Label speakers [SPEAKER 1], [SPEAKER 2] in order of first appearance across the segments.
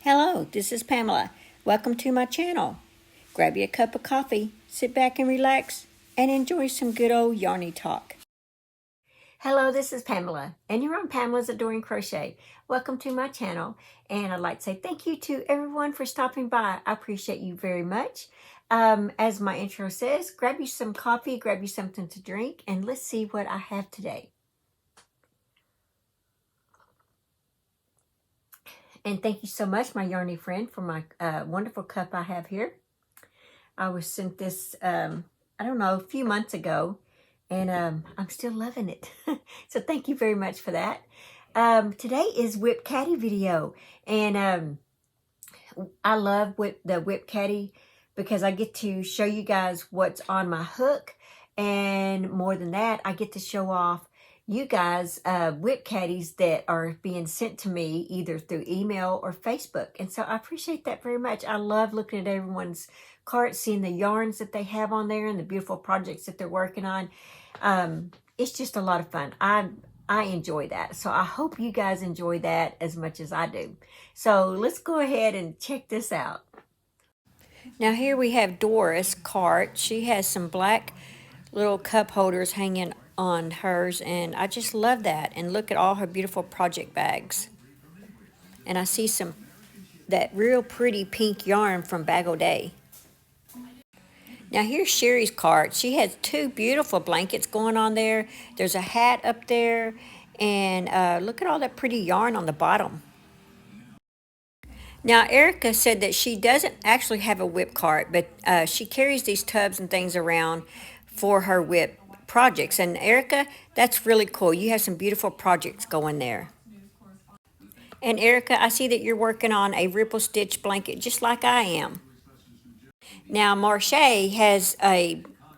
[SPEAKER 1] Hello, this is Pamela. Welcome to my channel. Grab you a cup of coffee, sit back and relax, and enjoy some good old yarny talk. Hello, this is Pamela, and you're on Pamela's Adoring Crochet. Welcome to my channel, and I'd like to say thank you to everyone for stopping by. I appreciate you very much. As my intro says, grab you some coffee, grab you something to drink, and let's see what I have today. And thank you so much, my yarny friend, for my wonderful cup I have here. I was sent this, I don't know, a few months ago, and I'm still loving it. So thank you very much for that. Today is WIP Caddy video, and I love the WIP Caddy because I get to show you guys what's on my hook, and more than that, I get to show off you guys WIP Caddies that are being sent to me either through email or Facebook. And so I appreciate that very much. I love looking at everyone's carts, seeing the yarns that they have on there and the beautiful projects that they're working on. It's just a lot of fun. I enjoy that. So I hope you guys enjoy that as much as I do. So let's go ahead and check this out. Now here we have Doris' cart. She has some black little cup holders hanging on hers, and I just love that. And look at all her beautiful project bags. And I see that real pretty pink yarn from Bag O' Day. Now here's Sherry's cart. She has two beautiful blankets going on there. There's a hat up there, and look at all that pretty yarn on the bottom. Now Erica said that she doesn't actually have a WIP cart, but she carries these tubs and things around for her WIP projects. And Erica, that's really cool. You have some beautiful projects going there. And Erica, I see that you're working on a ripple stitch blanket just like I am. Now Marche has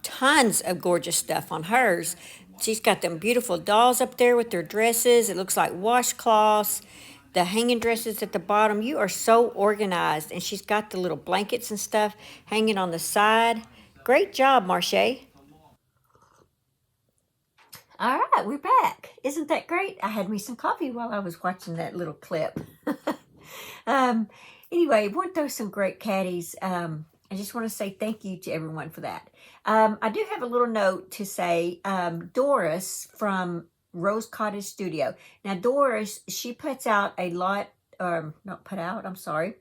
[SPEAKER 1] tons of gorgeous stuff on hers. She's got them beautiful dolls up there with their dresses. It looks like washcloths, the hanging dresses at the bottom. You are so organized. And she's got the little blankets and stuff hanging on the side. Great job, Marche. All right, we're back. Isn't that great? I had me some coffee while I was watching that little clip. Anyway, weren't those some great caddies? I just want to say thank you to everyone for that. I do have a little note to say, Doris from Rose Cottage Studio. Now, Doris, she puts out a lot, not put out, I'm sorry.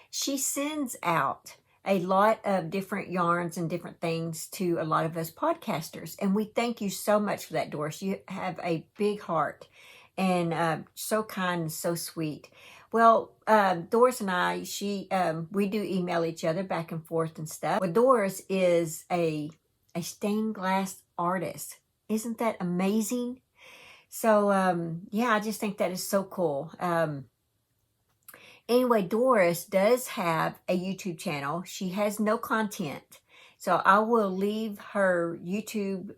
[SPEAKER 1] She sends out a lot of different yarns and different things to a lot of us podcasters. And we thank you so much for that, Doris. You have a big heart and so kind and so sweet. Well, Doris and I, we do email each other back and forth and stuff. Well, Doris is a stained glass artist. Isn't that amazing? So, yeah, I just think that is so cool. Anyway, Doris does have a YouTube channel. She has no content. So I will leave her YouTube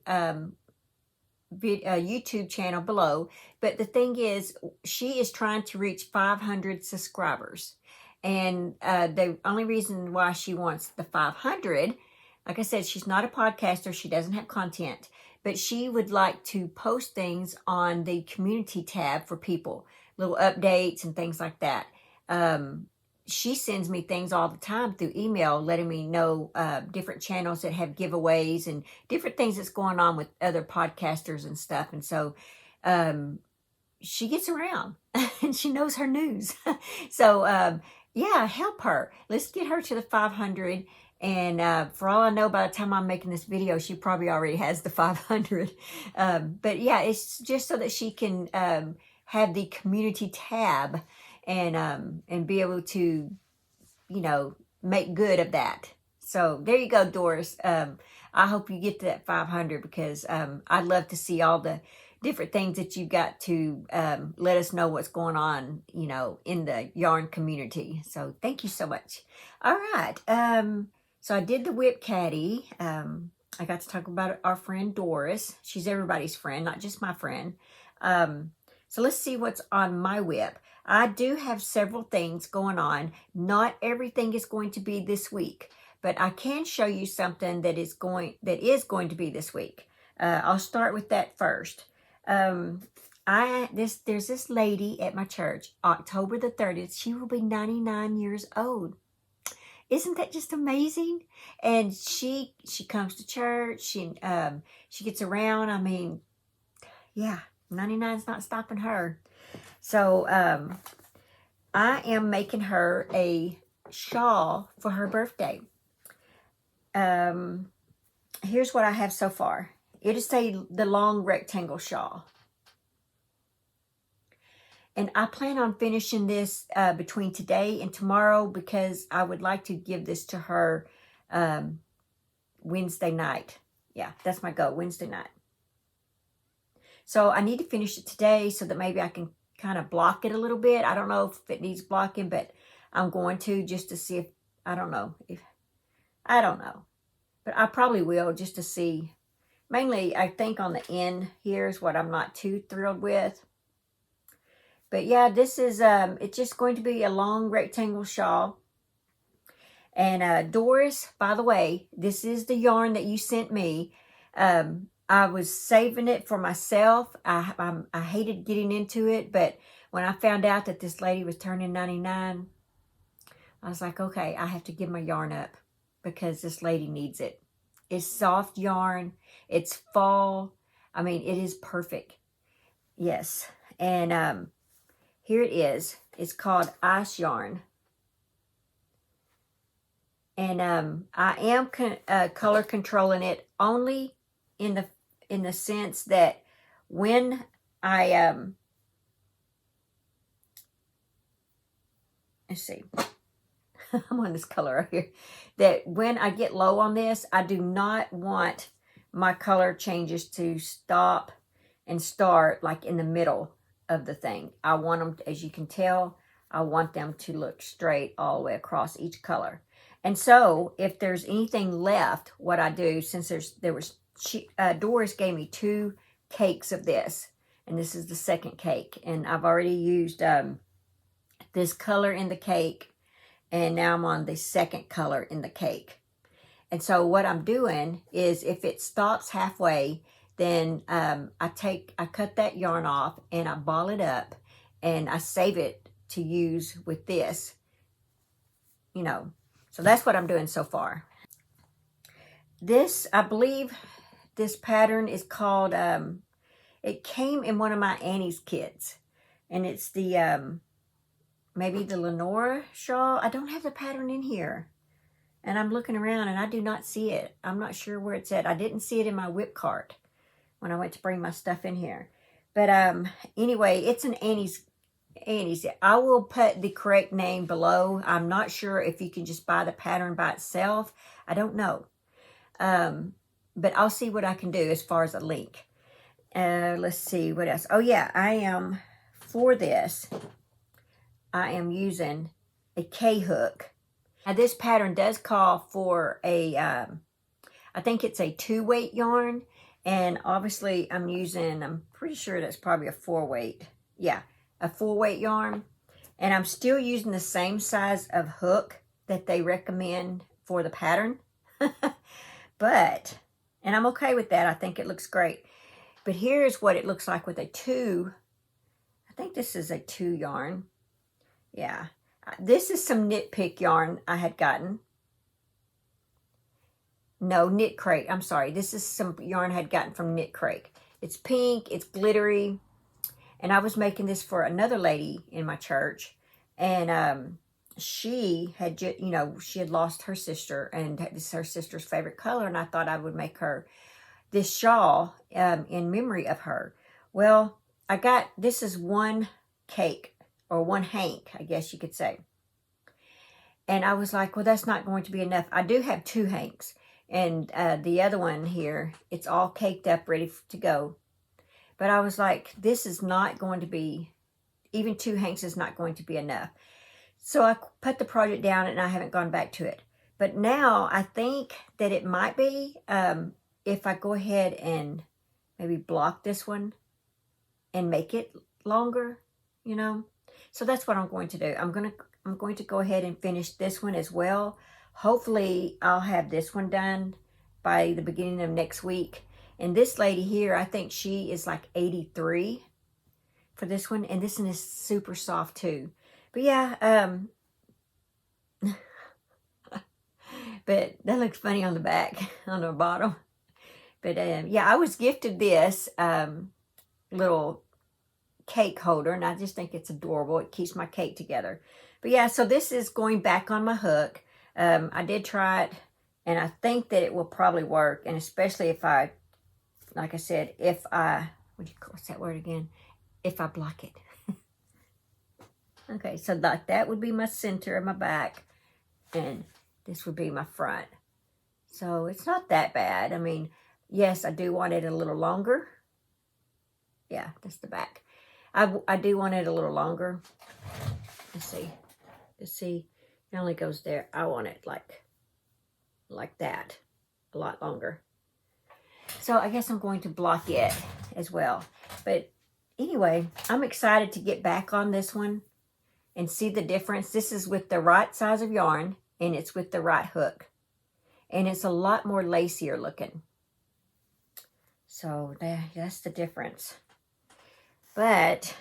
[SPEAKER 1] YouTube channel below. But the thing is, she is trying to reach 500 subscribers. And the only reason why she wants the 500, like I said, she's not a podcaster. She doesn't have content. But she would like to post things on the community tab for people, little updates and things like that. She sends me things all the time through email, letting me know different channels that have giveaways and different things that's going on with other podcasters and stuff. And so she gets around and she knows her news. So yeah, help her. Let's get her to the 500. And for all I know, by the time I'm making this video, she probably already has the 500. But yeah, it's just so that she can have the community tab and be able to, you know, make good of that. So there you go, Doris. I hope you get to that 500 because I'd love to see all the different things that you've got to let us know what's going on, you know, in the yarn community. So thank you so much. All right. So I did the WIP Caddy. I got to talk about our friend Doris. She's everybody's friend, not just my friend. So let's see what's on my WIP. I do have several things going on. Not everything is going to be this week, but I can show you something that is going to be this week. I'll start with that first. there's this lady at my church, October the 30th. She will be 99 years old. Isn't that just amazing? And she comes to church. She gets around. I mean, yeah, 99 is not stopping her. So I am making her a shawl for her birthday. Here's what I have so far. It is the long rectangle shawl. And I plan on finishing this between today and tomorrow because I would like to give this to her Wednesday night. Yeah, that's my goal, Wednesday night. So I need to finish it today so that maybe I can kind of block it a little bit. I don't know if it needs blocking, but I'm going to just to see if, I don't know. But I probably will just to see. Mainly, I think on the end here is what I'm not too thrilled with. But yeah, this is, it's just going to be a long rectangle shawl. And Doris, by the way, this is the yarn that you sent me. I was saving it for myself. I hated getting into it, but when I found out that this lady was turning 99, I was like, okay, I have to give my yarn up because this lady needs it. It's soft yarn. It's fall. I mean, it is perfect. Yes. And here it is. It's called Ice Yarn. And I am color controlling it only in the sense that when I let's see, I'm on this color right here. That when I get low on this, I do not want my color changes to stop and start like in the middle of the thing. I want them, as you can tell, I want them to look straight all the way across each color. And so if there's anything left, what I do, since Doris gave me 2 cakes of this, and this is the second cake, and I've already used this color in the cake, and now I'm on the second color in the cake. And so what I'm doing is if it stops halfway, then I cut that yarn off and I ball it up and I save it to use with this, you know. So that's what I'm doing so far. This, I believe this pattern is called, it came in one of my Annie's kits. And it's the, maybe the Lenora shawl. I don't have the pattern in here. And I'm looking around and I do not see it. I'm not sure where it's at. I didn't see it in my WIP cart when I went to bring my stuff in here. But anyway, it's an Annie's. I will put the correct name below. I'm not sure if you can just buy the pattern by itself. I don't know. But I'll see what I can do as far as a link. Let's see what else. Oh yeah, for this, I am using a K-hook. Now this pattern does call for a, I think it's a 2-weight yarn. And obviously I'm pretty sure that's probably a 4-weight. Yeah, a 4-weight yarn. And I'm still using the same size of hook that they recommend for the pattern. And I'm okay with that. I think it looks great. But here's what it looks like with a 2. I think this is a 2 yarn. Yeah. This is some Knit Pick yarn I had gotten. No, Knit Crate. I'm sorry. This is some yarn I had gotten from Knit Crate. It's pink. It's glittery. And I was making this for another lady in my church. And she had, she had lost her sister. And this is her sister's favorite color. And I thought I would make her this shawl in memory of her. Well, this is 1 cake. Or 1 hank, I guess you could say. And I was like, well, that's not going to be enough. I do have 2 hanks. And the other one here, it's all caked up, ready to go. But I was like, this is not going to be, even 2 hanks is not going to be enough. So I put the project down and I haven't gone back to it. But now I think that it might be, if I go ahead and maybe block this one and make it longer, So that's what I'm going to do. I'm going to go ahead and finish this one as well. Hopefully, I'll have this one done by the beginning of next week. And this lady here, I think she is like 83. for this one. And this one is super soft too. But yeah, but that looks funny on the back, on the bottom. But yeah, I was gifted this little cake holder, and I just think it's adorable. It keeps my cake together. But yeah, so this is going back on my hook. I did try it, and I think that it will probably work. And especially if I, like I said, if I, what's that word again? If I block it. Okay, so like that would be my center of my back, and this would be my front. So it's not that bad. I mean, yes, I do want it a little longer. Yeah, that's the back. I do want it a little longer. Let's see. Let's see. It only goes there. I want it like that. A lot longer. So I guess I'm going to block it as well. But anyway, I'm excited to get back on this one and see the difference. This is with the right size of yarn, and it's with the right hook. And it's a lot more lacier looking. So that's the difference. But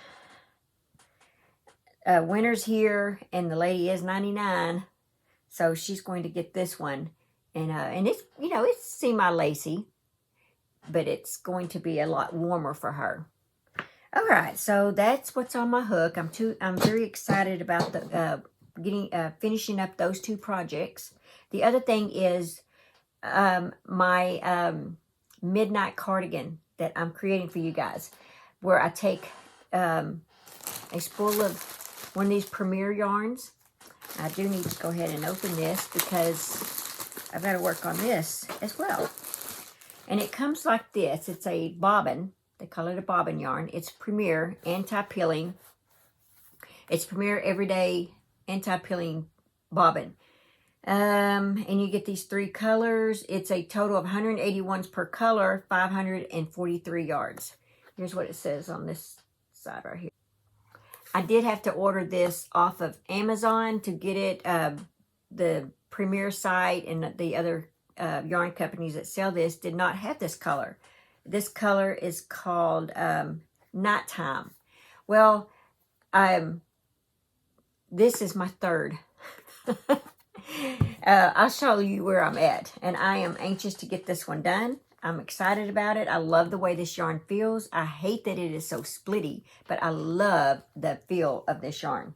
[SPEAKER 1] winter's here, and the lady is 99, so she's going to get this one. And it's, you know, it's semi-lacy, but it's going to be a lot warmer for her. All right, so that's what's on my hook. I'm very excited about the finishing up those two projects. The other thing is my midnight cardigan that I'm creating for you guys, where I take a spool of one of these Premier yarns. I do need to go ahead and open this because I've got to work on this as well. And it comes like this. It's a bobbin. They call it a bobbin yarn. It's Premier anti-pilling. It's Premier Everyday Anti-Pilling Bobbin. And you get these 3 colors. It's a total of 181 per color, 543 yards. Here's what it says on this side right here. I did have to order this off of Amazon to get it. The Premier site and the other yarn companies that sell this did not have this color. This color is called Nighttime. Well, this is my third. I'll show you where I'm at, and I am anxious to get this one done. I'm excited about it. I love the way this yarn feels. I hate that it is so splitty, but I love the feel of this yarn.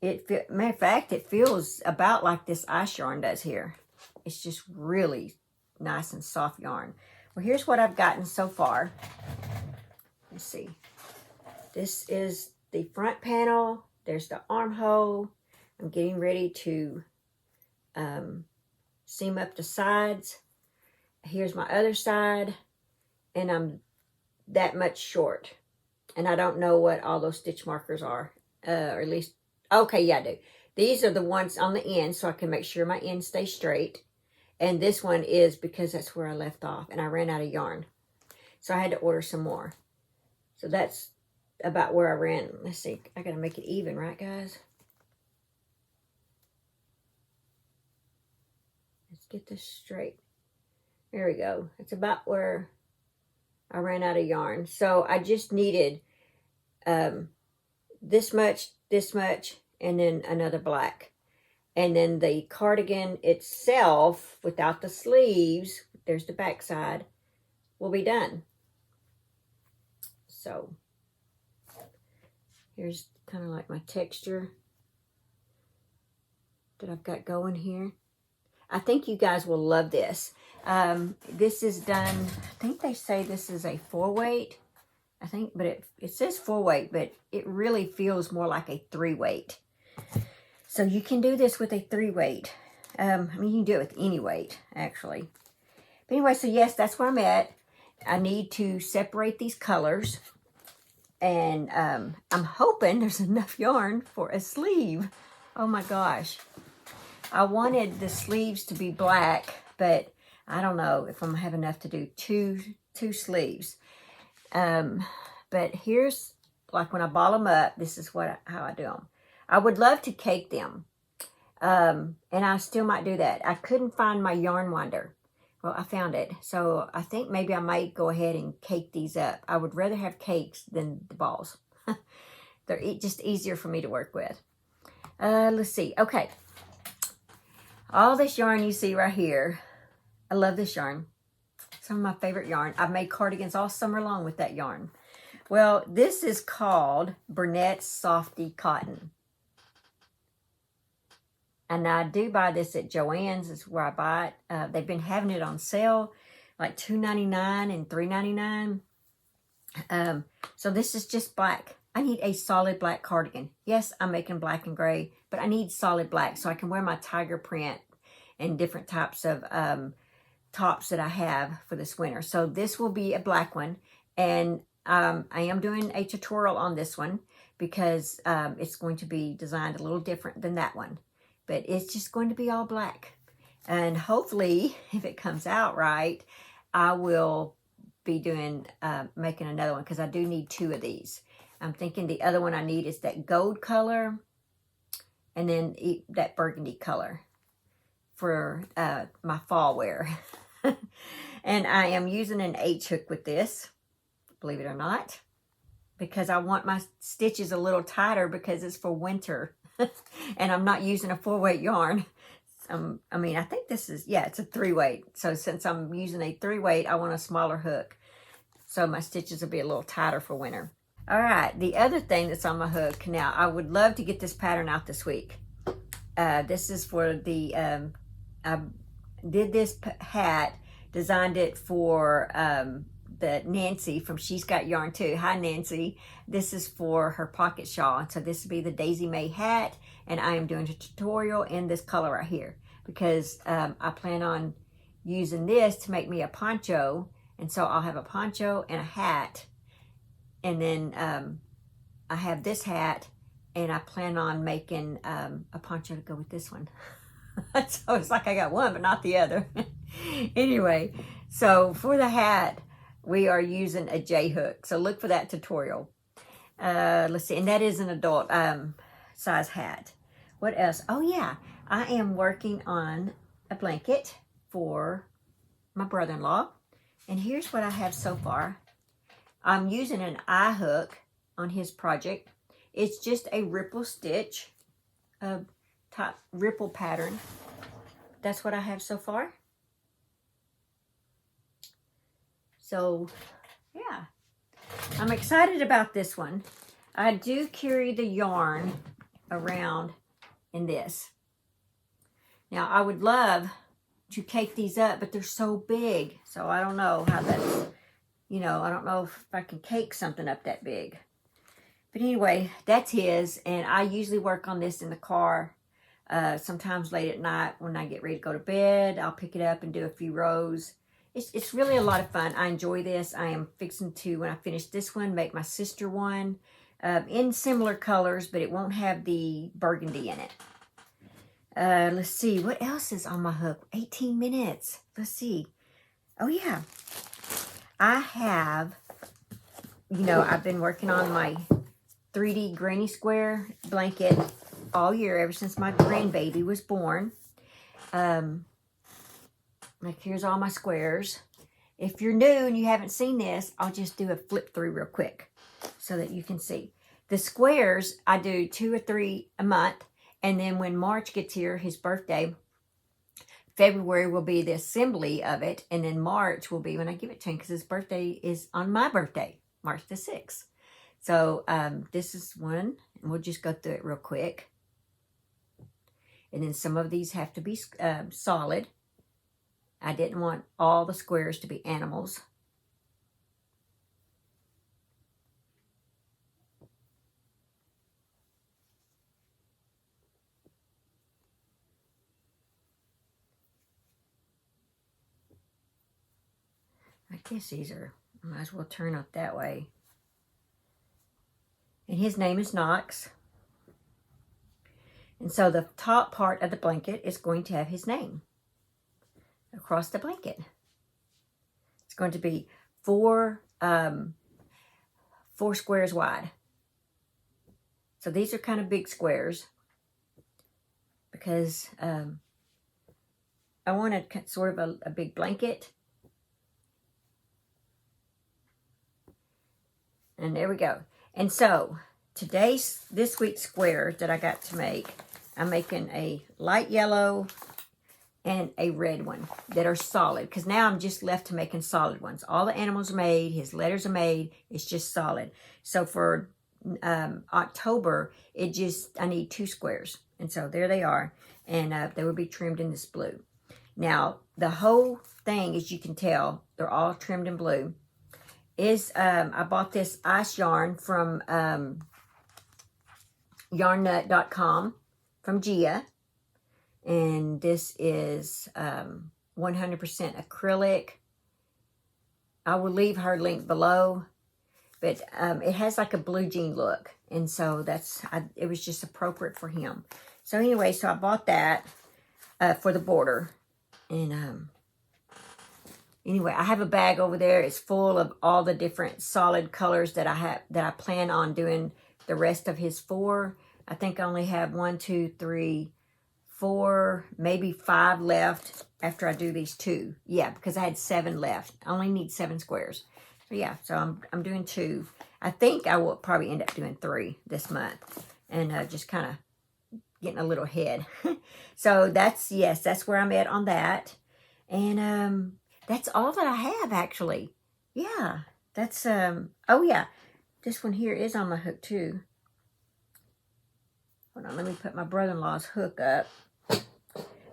[SPEAKER 1] Matter of fact, it feels about like this ice yarn does here. It's just really nice and soft yarn. Well, here's what I've gotten so far. Let's see. This is the front panel. There's the armhole. I'm getting ready to seam up the sides. Here's my other side. And I'm that much short. And I don't know what all those stitch markers are. Or at least, okay, yeah, I do. These are the ones on the end, so I can make sure my end stays straight. And this one is because that's where I left off, and I ran out of yarn. So I had to order some more. So that's about where I ran. Let's see. I got to make it even, right, guys? Let's get this straight. There we go. It's about where I ran out of yarn. So I just needed this much, and then another black. And then the cardigan itself, without the sleeves, there's the back side, will be done. So, here's kind of like my texture that I've got going here. I think you guys will love this. This is done, I think they say this is a 4-weight. I think, but it says 4-weight, but it really feels more like a 3-weight. So you can do this with a 3-weight. I mean, you can do it with any weight, actually. But anyway, so yes, that's where I'm at. I need to separate these colors. And I'm hoping there's enough yarn for a sleeve. Oh my gosh. I wanted the sleeves to be black, but I don't know if I'm going to have enough to do two sleeves. But here's, like when I ball them up, this is how I do them. I would love to cake them, and I still might do that. I couldn't find my yarn winder. Well, I found it, so I think maybe I might go ahead and cake these up. I would rather have cakes than the balls. They're just easier for me to work with. Let's see. Okay. All this yarn you see right here. I love this yarn. Some of my favorite yarn. I've made cardigans all summer long with that yarn. Well, this is called Burnett's Softy Cotton. And I do buy this at Joann's. Is where I buy it. They've been having it on sale, like $2.99 and $3.99. So this is just black. I need a solid black cardigan. Yes, I'm making black and gray, but I need solid black so I can wear my tiger print and different types of tops that I have for this winter. So this will be a black one, and I am doing a tutorial on this one because it's going to be designed a little different than that one, but it's just going to be all black. And hopefully, if it comes out right, I will be doing making another one because I do need 2 of these. I'm thinking the other one I need is that gold color and then that burgundy color for my fall wear. And I am using an H-hook with this, believe it or not, because I want my stitches a little tighter because it's for winter. And I'm not using a 4-weight yarn. I mean, I think this is, yeah, it's a 3-weight. So since I'm using a 3-weight, I want a smaller hook. So my stitches will be a little tighter for winter. All right, the other thing that's on my hook now, I would love to get this pattern out this week. This is for the, I did this hat, designed it for the Nancy from She's Got Yarn Too. Hi, Nancy. This is for her pocket shawl. So this will be the Daisy May hat, and I am doing a tutorial in this color right here because I plan on using this to make me a poncho, and so I'll have a poncho and a hat. And then I have this hat, and I plan on making a poncho to go with this one. So it's like I got one, but not the other. Anyway, so for the hat, we are using a J-hook. So look for that tutorial. Let's see, and that is an adult size hat. What else? Oh yeah, I am working on a blanket for my brother-in-law. And here's what I have so far. I'm using an eye hook on his project. It's just a ripple stitch, top ripple pattern. That's what I have so far. So, yeah. I'm excited about this one. I do carry the yarn around in this. Now, I would love to cake these up, but they're so big. So, I don't know how that's... You know, I don't know if I can cake something up that big. But anyway, that's his. And I usually work on this in the car. Sometimes late at night when I get ready to go to bed. I'll pick it up and do a few rows. It's really a lot of fun. I enjoy this. I am fixing to, when I finish this one, make my sister one. In similar colors, but it won't have the burgundy in it. Let's see. What else is on my hook? 18 minutes. Let's see. Oh, yeah. I have, you know, I've been working on my 3D granny square blanket all year, ever since my grandbaby was born. Like, here's all my squares. If you're new and you haven't seen this, I'll just do a flip through real quick so that you can see. The squares, I do 2 or 3 a month. And then when March gets here, his birthday, February will be the assembly of it, and then March will be when I give it to him because his birthday is on my birthday, March the 6th. So this is one, and we'll just go through it real quick. And then some of these have to be solid. I didn't want all the squares to be animals. I guess these are, might as well turn up that way. And his name is Knox. And so the top part of the blanket is going to have his name across the blanket. It's going to be 4 squares wide. So these are kind of big squares because I wanted sort of a big blanket. And there we go. And so, this week's square that I got to make, I'm making a light yellow and a red one that are solid. Because now I'm just left to making solid ones. All the animals are made. His letters are made. It's just solid. So for October, I need 2 squares. And so there they are. And they will be trimmed in this blue. Now, the whole thing, as you can tell, they're all trimmed in blue. I bought this ice yarn from yarnnut.com from Gia. And this is 100% acrylic. I will leave her link below. But it has like a blue jean look. And so it was just appropriate for him. So anyway, so I bought that for the border. And anyway, I have a bag over there. It's full of all the different solid colors that I plan on doing the rest of his 4. I think I only have 1, 2, 3, 4, maybe 5 left after I do these 2. Yeah, because I had 7 left. I only need 7 squares. So yeah, so I'm doing 2. I think I will probably end up doing 3 this month. And just kind of getting a little ahead. So that's where I'm at on that. And that's all that I have, actually. Yeah, that's, oh yeah, this one here is on my hook too. Hold on, let me put my brother-in-law's hook up.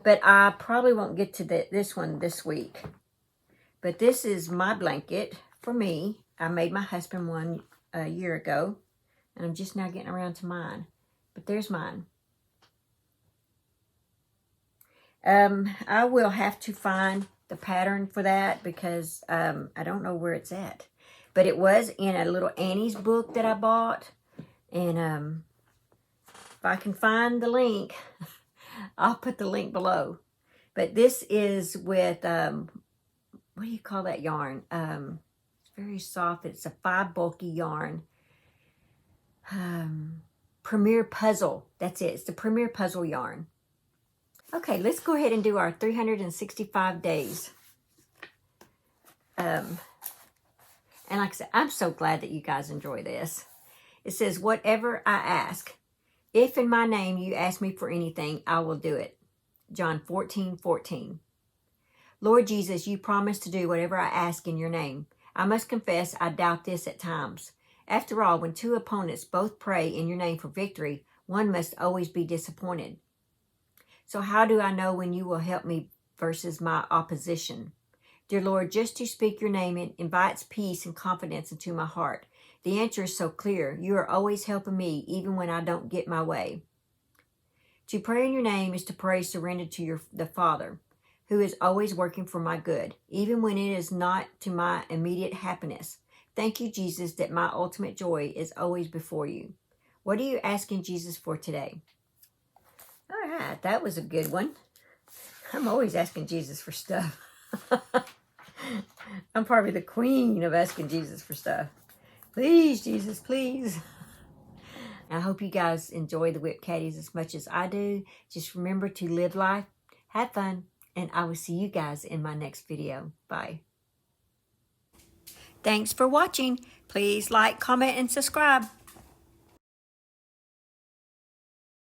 [SPEAKER 1] But I probably won't get to this one this week. But this is my blanket for me. I made my husband one a year ago. And I'm just now getting around to mine. But there's mine. I will have to find the pattern for that because I don't know where it's at. But it was in a little Annie's book that I bought. And if I can find the link, I'll put the link below. But this is with, what do you call that yarn? It's very soft. It's a 5 bulky yarn. Premier Puzzle. That's it. It's the Premier Puzzle yarn. Okay, let's go ahead and do our 365 days. And like I said, I'm so glad that you guys enjoy this. It says, whatever I ask, if in my name you ask me for anything, I will do it. John 14:14. Lord Jesus, you promised to do whatever I ask in your name. I must confess I doubt this at times. After all, when 2 opponents both pray in your name for victory, one must always be disappointed. So how do I know when you will help me versus my opposition? Dear Lord, just to speak your name invites peace and confidence into my heart. The answer is so clear. You are always helping me, even when I don't get my way. To pray in your name is to pray surrendered to the Father, who is always working for my good, even when it is not to my immediate happiness. Thank you, Jesus, that my ultimate joy is always before you. What are you asking Jesus for today? All right, that was a good one. I'm always asking Jesus for stuff. I'm probably the queen of asking Jesus for stuff. Please, Jesus, please. I hope you guys enjoy the WIP Caddies as much as I do. Just remember to live life, have fun, and I will see you guys in my next video. Bye. Thanks for watching. Please like, comment, and subscribe.